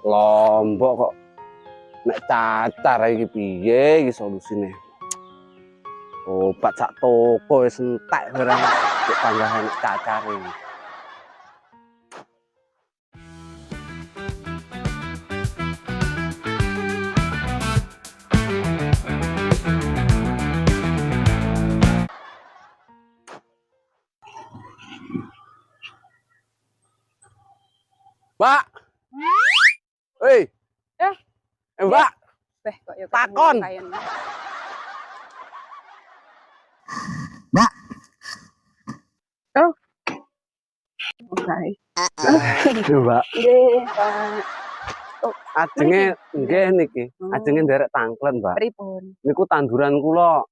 Lombok kok nek cacar iki piye iki solusine? Obat sak toko wis entek barang kok panggahan nek cacar iki. Mbak. Hei. Mbak. Kok ya takon. Mbak. Oh. Oke. Mbak. Nggih, Pak. Oh, ajenge nggih niki. Ajenge nderek tangklen, Mbak. Pripun? Niku tanduran kula.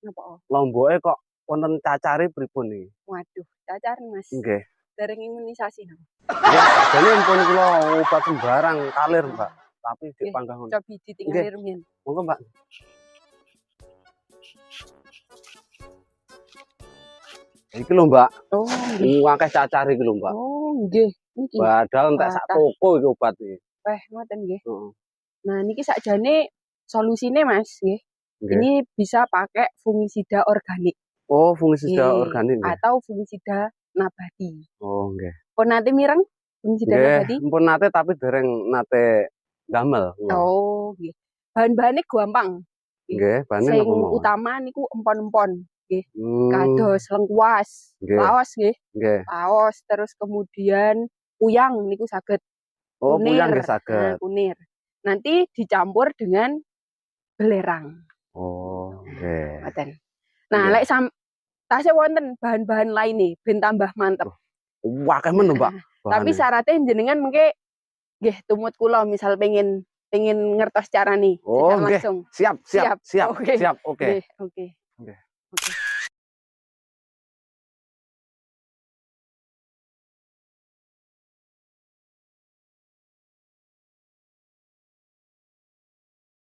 Napa? Lomboke kok wonten cacare pripun niki? Waduh, cacar, Mas. Nggih. Dereng imunisasi no. Nggih, jane pun kula obat sembarang kalir, Mbak. Tapi dik panggah ngono. Cobi ditinggali rumiyin. Monggo, Mbak. Iki lho, Mbak. Oh, nggih. Akeh cacar iki lho, Mbak. Oh, nggih. Niki. Padahal entek sak toko iki obat iki. Ngoten nggih. Heeh. Nah, niki sakjane solusine, Mas, nggih. Ini bisa pakai fungisida organik. Oh, fungisida organik nggih. Atau fungisida nabati. Oh, nggih. Pun nate mireng fungisida nabati? Nggih, pun nate tapi dereng nate damel. Oh, nggih. Bahan-bahane gampang. Nggih, bahane sing napa mawon? utama niku empon-empon, nggih. Kados lengkuas, laos nggih. Laos, terus kemudian uyang niku saged. Oh, kunir. uyang nggih saged. Nah, kunir. Nanti dicampur dengan belerang. Oh, nggih. Ngoten. Nah, lek tasih wonten bahan-bahan lain nih, ben tambah mantep. Akeh men lho, Mbak. Tapi syaratnya jenengan mengke nggih tumut kula misal pengen ngertos cara nih. Oh, nggih. Langsung. Siap. Oke. Oke.